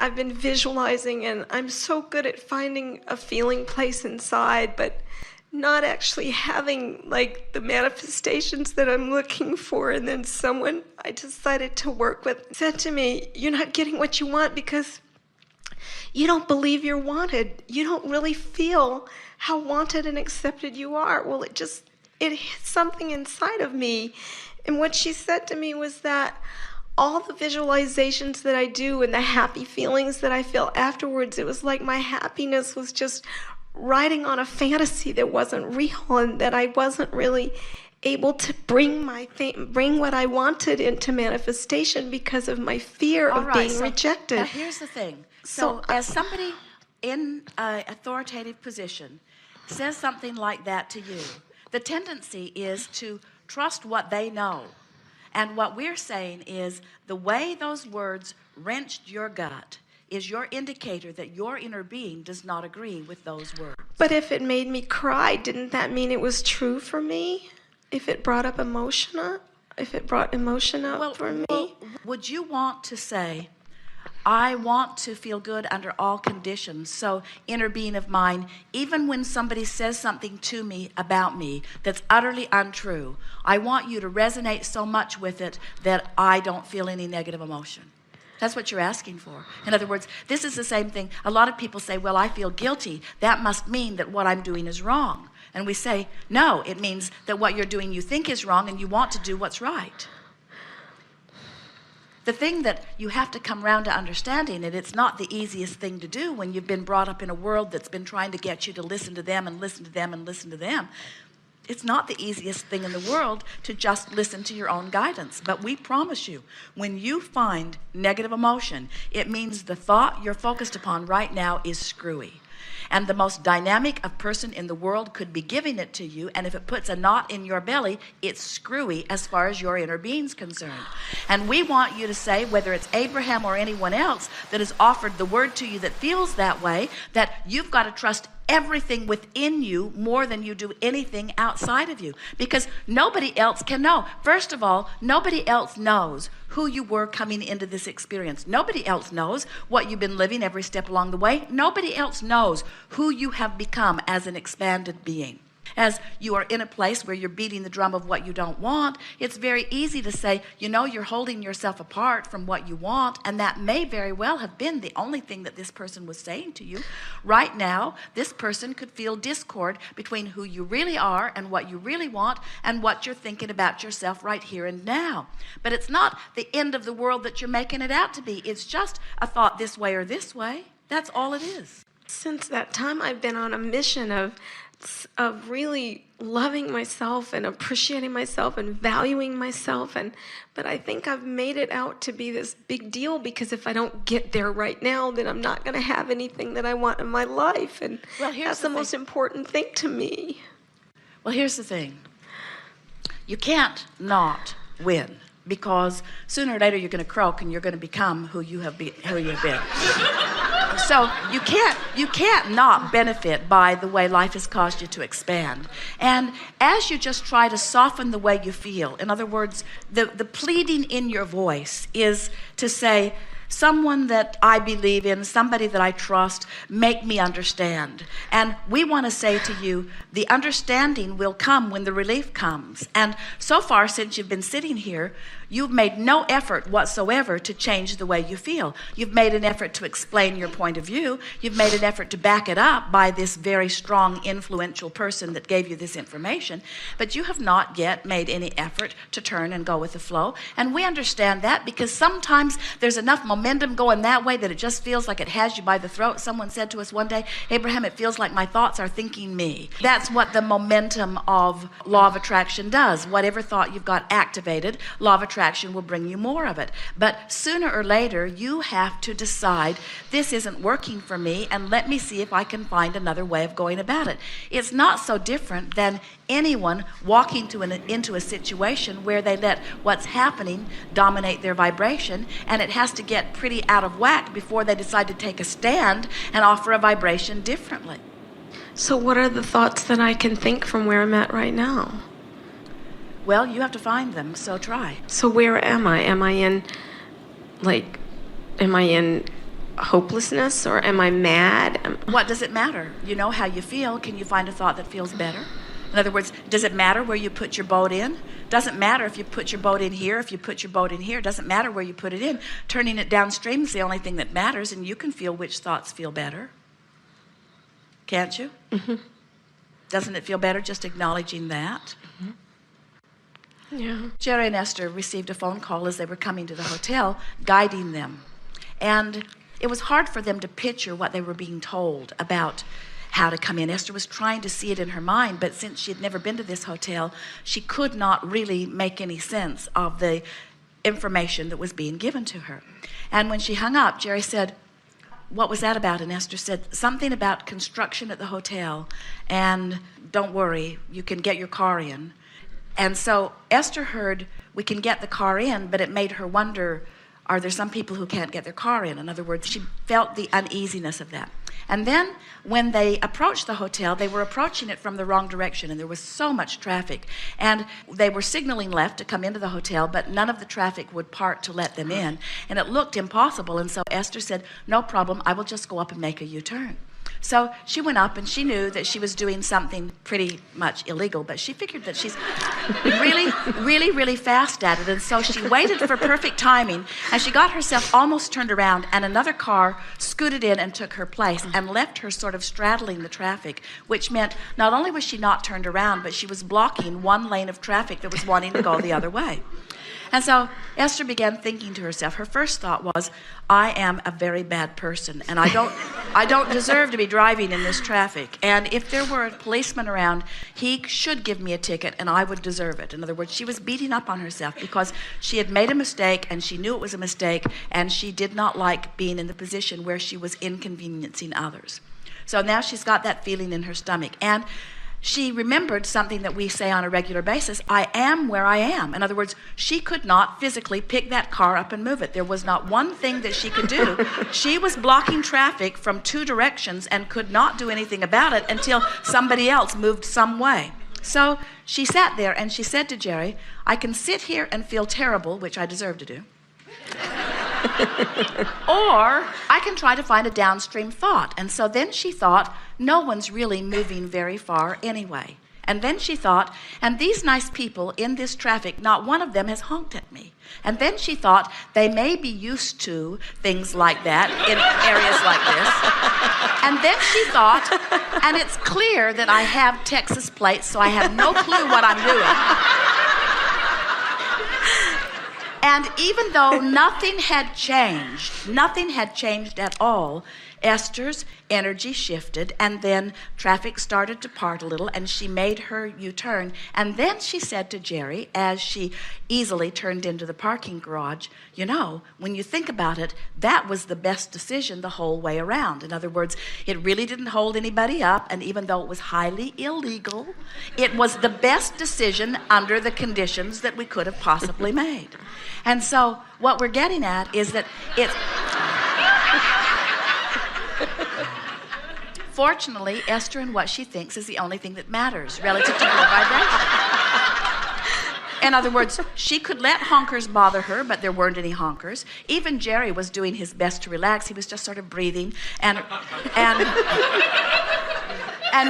I've been visualizing, and I'm so good at finding a feeling place inside, but not actually having like the manifestations that I'm looking for. And then someone I decided to work with said to me, "You're not getting what you want because you don't believe you're wanted. You don't really feel how wanted and accepted you are." Well, it hit something inside of me. And what she said to me was that all the visualizations that I do and the happy feelings that I feel afterwards, it was like my happiness was just riding on a fantasy that wasn't real, and that I wasn't really able to bring what I wanted into manifestation because of my fear of being rejected. Now here's the thing. So as somebody in an authoritative position says something like that to you, the tendency is to trust what they know. And what we're saying is the way those words wrenched your gut is your indicator that your inner being does not agree with those words. But if it made me cry, didn't that mean it was true for me? If it brought up emotion up? If it brought emotion up for me? Well, would you want to say, I want to feel good under all conditions, so inner being of mine, even when somebody says something to me about me that's utterly untrue, I want you to resonate so much with it that I don't feel any negative emotion? That's what you're asking for. In other words, this is the same thing. A lot of people say, well, I feel guilty. That must mean that what I'm doing is wrong. And we say, no, it means that what you're doing you think is wrong and you want to do what's right. The thing that you have to come around to understanding, and it's not the easiest thing to do when you've been brought up in a world that's been trying to get you to listen to them and listen to them and listen to them. It's not the easiest thing in the world to just listen to your own guidance. But we promise you, when you find negative emotion, it means the thought you're focused upon right now is screwy. And the most dynamic of person in the world could be giving it to you, and if it puts a knot in your belly, it's screwy as far as your inner being's concerned. And we want you to say, whether it's Abraham or anyone else that has offered the word to you that feels that way, that you've got to trust everything within you more than you do anything outside of you, because nobody else can know. First of all, nobody else knows who you were coming into this experience. Nobody else knows what you've been living every step along the way. Nobody else knows who you have become as an expanded being. As you are in a place where you're beating the drum of what you don't want, it's very easy to say, you know, you're holding yourself apart from what you want, and that may very well have been the only thing that this person was saying to you. Right now, this person could feel discord between who you really are and what you really want and what you're thinking about yourself right here and now. But it's not the end of the world that you're making it out to be. It's just a thought this way or this way. That's all it is. Since that time, I've been on a mission of really loving myself and appreciating myself and valuing myself, but I think I've made it out to be this big deal, because if I don't get there right now, then I'm not going to have anything that I want in my life, and that's the most important thing to me. Well, here's the thing. You can't not win, because sooner or later you're going to croak and you're going to become who you've been. So you can't not benefit by the way life has caused you to expand. And as you just try to soften the way you feel, in other words, the pleading in your voice is to say, someone that I believe in, somebody that I trust, make me understand. And we want to say to you, the understanding will come when the relief comes. And so far, since you've been sitting here, you've made no effort whatsoever to change the way you feel. You've made an effort to explain your point of view. You've made an effort to back it up by this very strong, influential person that gave you this information. But you have not yet made any effort to turn and go with the flow. And we understand that, because sometimes there's enough momentum going that way that it just feels like it has you by the throat. Someone said to us one day, Abraham, it feels like my thoughts are thinking me. That's what the momentum of law of attraction does. Whatever thought you've got activated, law of attraction will bring you more of it. But sooner or later, you have to decide, this isn't working for me, and let me see if I can find another way of going about it. It's not so different than anyone walking into a situation where they let what's happening dominate their vibration, and it has to get pretty out of whack before they decide to take a stand and offer a vibration differently. So what are the thoughts that I can think from where I'm at right now? Well, you have to find them, so try. So where am I? Am I in hopelessness, or am I mad? What does it matter? You know how you feel. Can you find a thought that feels better? In other words, does it matter where you put your boat in? Doesn't matter if you put your boat in here, if you put your boat in here. Doesn't matter where you put it in. Turning it downstream is the only thing that matters, and you can feel which thoughts feel better. Can't you? Mm-hmm. Doesn't it feel better just acknowledging that? Mm-hmm. Yeah. Jerry and Esther received a phone call as they were coming to the hotel, guiding them. And it was hard for them to picture what they were being told about how to come in. Esther was trying to see it in her mind, but since she had never been to this hotel, she could not really make any sense of the information that was being given to her. And when she hung up, Jerry said, "What was that about?" And Esther said, "Something about construction at the hotel, and don't worry, you can get your car in." And so Esther heard, "We can get the car in," but it made her wonder, are there some people who can't get their car in? In other words, she felt the uneasiness of that. And then when they approached the hotel, they were approaching it from the wrong direction, and there was so much traffic. And they were signaling left to come into the hotel, but none of the traffic would part to let them in. And it looked impossible, and so Esther said, "No problem, I will just go up and make a U-turn." So she went up, and she knew that she was doing something pretty much illegal, but she figured that she's really fast at it, and so she waited for perfect timing, and she got herself almost turned around, and another car scooted in and took her place and left her sort of straddling the traffic, which meant not only was she not turned around, but she was blocking one lane of traffic that was wanting to go the other way. And so Esther began thinking to herself, her first thought was, I am a very bad person, and I don't deserve to be driving in this traffic. And if there were a policeman around, he should give me a ticket, and I would deserve it. In other words, she was beating up on herself because she had made a mistake, and she knew it was a mistake, and she did not like being in the position where she was inconveniencing others. So now she's got that feeling in her stomach. And she remembered something that we say on a regular basis, I am where I am. In other words, she could not physically pick that car up and move it. There was not one thing that she could do. She was blocking traffic from two directions and could not do anything about it until somebody else moved some way. So she sat there and she said to Jerry, I can sit here and feel terrible, which I deserve to do. Or I can try to find a downstream thought. And so then she thought, no one's really moving very far anyway. And then she thought, and these nice people in this traffic, not one of them has honked at me. And then she thought, they may be used to things like that in areas like this. And then she thought, and it's clear that I have Texas plates, so I have no clue what I'm doing. And even though nothing had changed at all, Esther's energy shifted, and then traffic started to part a little, and she made her U-turn. And then she said to Jerry, as she easily turned into the parking garage, you know, when you think about it, that was the best decision the whole way around. In other words, it really didn't hold anybody up, and even though it was highly illegal, it was the best decision under the conditions that we could have possibly made. And so what we're getting at is that it's... Fortunately, Esther and what she thinks is the only thing that matters relative to her vibration. In other words, she could let honkers bother her, but there weren't any honkers. Even Jerry was doing his best to relax. He was just sort of breathing and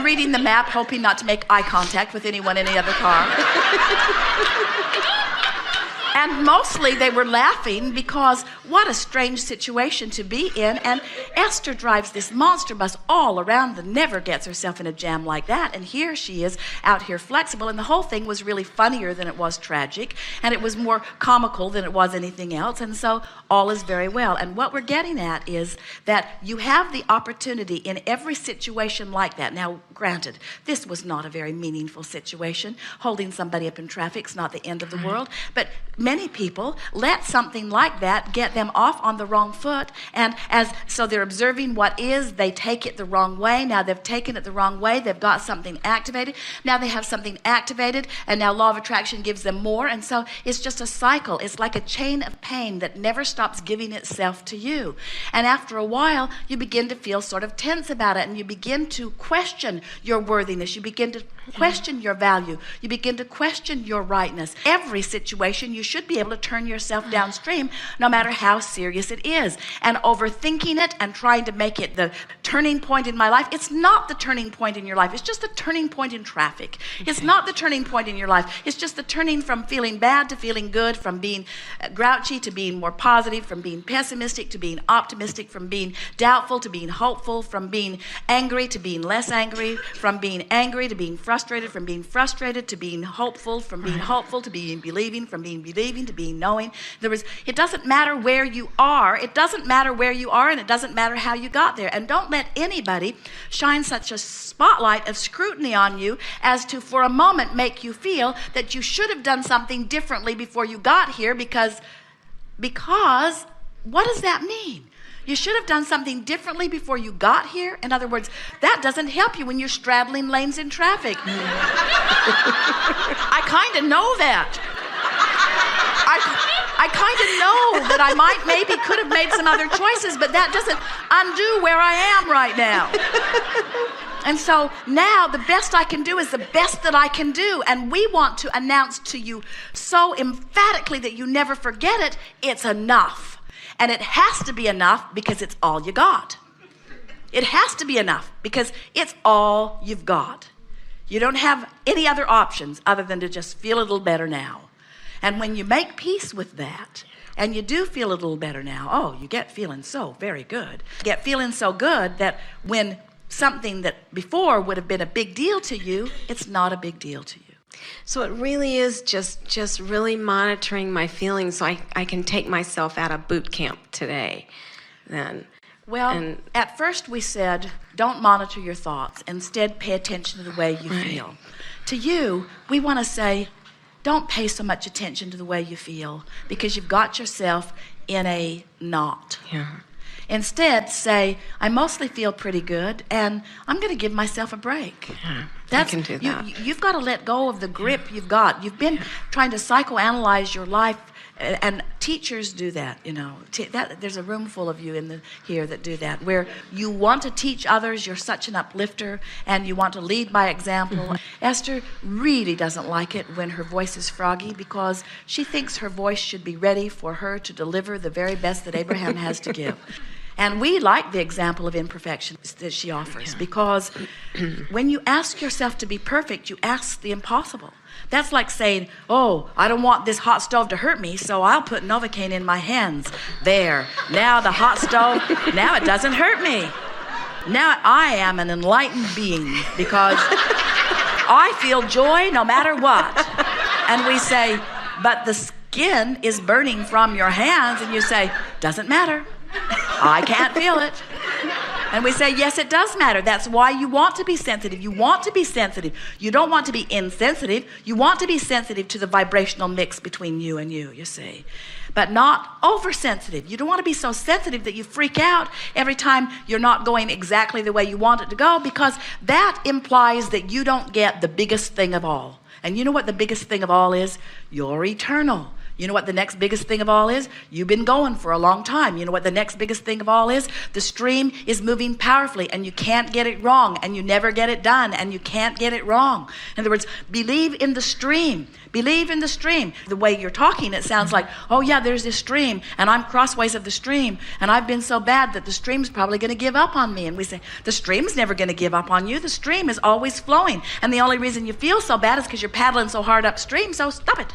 reading the map, hoping not to make eye contact with anyone in the other car. And mostly they were laughing because what a strange situation to be in. And Esther drives this monster bus all around and never gets herself in a jam like that. And here she is out here flexible. And the whole thing was really funnier than it was tragic. And it was more comical than it was anything else. And so all is very well. And what we're getting at is that you have the opportunity in every situation like that. Now, granted, this was not a very meaningful situation. Holding somebody up in traffic is not the end of the world. But many people let something like that get them off on the wrong foot, and so they're observing what is, they take it the wrong way. Now they've taken it the wrong way, they've got something activated, now they have something activated, and now law of attraction gives them more, and so it's just a cycle. It's like a chain of pain that never stops giving itself to you. And after a while, you begin to feel sort of tense about it, and you begin to question your worthiness, you begin to question your value, you begin to question your rightness. Every situation you should be able to turn yourself downstream no matter how serious it is. And overthinking it and trying to make it the turning point in my life, it's not the turning point in your life. It's just the turning point in traffic. It's not the turning point in your life. It's just the turning from feeling bad to feeling good, from being grouchy to being more positive, from being pessimistic to being optimistic, from being doubtful to being hopeful, from being angry to being less angry, from being angry to being frustrated, from being frustrated to being hopeful, from being hopeful to being believing, from being believing to being knowing. It doesn't matter where you are. It doesn't matter where you are, and it doesn't matter how you got there. And don't let anybody shine such a spotlight of scrutiny on you as to, for a moment, make you feel that you should have done something differently before you got here, because what does that mean? You should have done something differently before you got here. In other words, that doesn't help you when you're straddling lanes in traffic. I kind of know that. I kind of know that I could have made some other choices, but that doesn't undo where I am right now. And so now the best I can do is the best that I can do. And we want to announce to you so emphatically that you never forget it, it's enough. And it has to be enough because it's all you got. It has to be enough because it's all you've got. You don't have any other options other than to just feel a little better now. And when you make peace with that, and you do feel a little better now, you get feeling so very good. You get feeling so good that when something that before would have been a big deal to you, it's not a big deal to you. So it really is just really monitoring my feelings so I can take myself out of boot camp today then. Well, at first we said, don't monitor your thoughts. Instead, pay attention to the way you feel. To you, we want to say, don't pay so much attention to the way you feel because you've got yourself in a knot. Yeah. Instead, say, I mostly feel pretty good, and I'm going to give myself a break. Yeah, I can do that. You've got to let go of the grip you've got. You've been trying to psychoanalyze your life, and teachers do that, you know. There's a room full of you here that do that, where you want to teach others, you're such an uplifter, and you want to lead by example. Esther really doesn't like it when her voice is froggy because she thinks her voice should be ready for her to deliver the very best that Abraham has to give. And we like the example of imperfection that she offers because when you ask yourself to be perfect, you ask the impossible. That's like saying, I don't want this hot stove to hurt me, so I'll put Novocaine in my hands. There. Now the hot stove, now it doesn't hurt me. Now I am an enlightened being because I feel joy no matter what. And we say, but the skin is burning from your hands, and you say, doesn't matter. I can't feel it. And we say, yes, it does matter. That's why you want to be sensitive. You want to be sensitive. You don't want to be insensitive. You want to be sensitive to the vibrational mix between you and you see. But not oversensitive. You don't want to be so sensitive that you freak out every time you're not going exactly the way you want it to go, because that implies that you don't get the biggest thing of all. And you know what the biggest thing of all is? You're eternal. You know what the next biggest thing of all is? You've been going for a long time. You know what the next biggest thing of all is? The stream is moving powerfully, and you can't get it wrong, and you never get it done, and you can't get it wrong. In other words, believe in the stream. Believe in the stream. The way you're talking, it sounds like, there's this stream, and I'm crossways of the stream, and I've been so bad that the stream's probably going to give up on me. And we say, the stream's never going to give up on you. The stream is always flowing, and the only reason you feel so bad is because you're paddling so hard upstream, so stop it.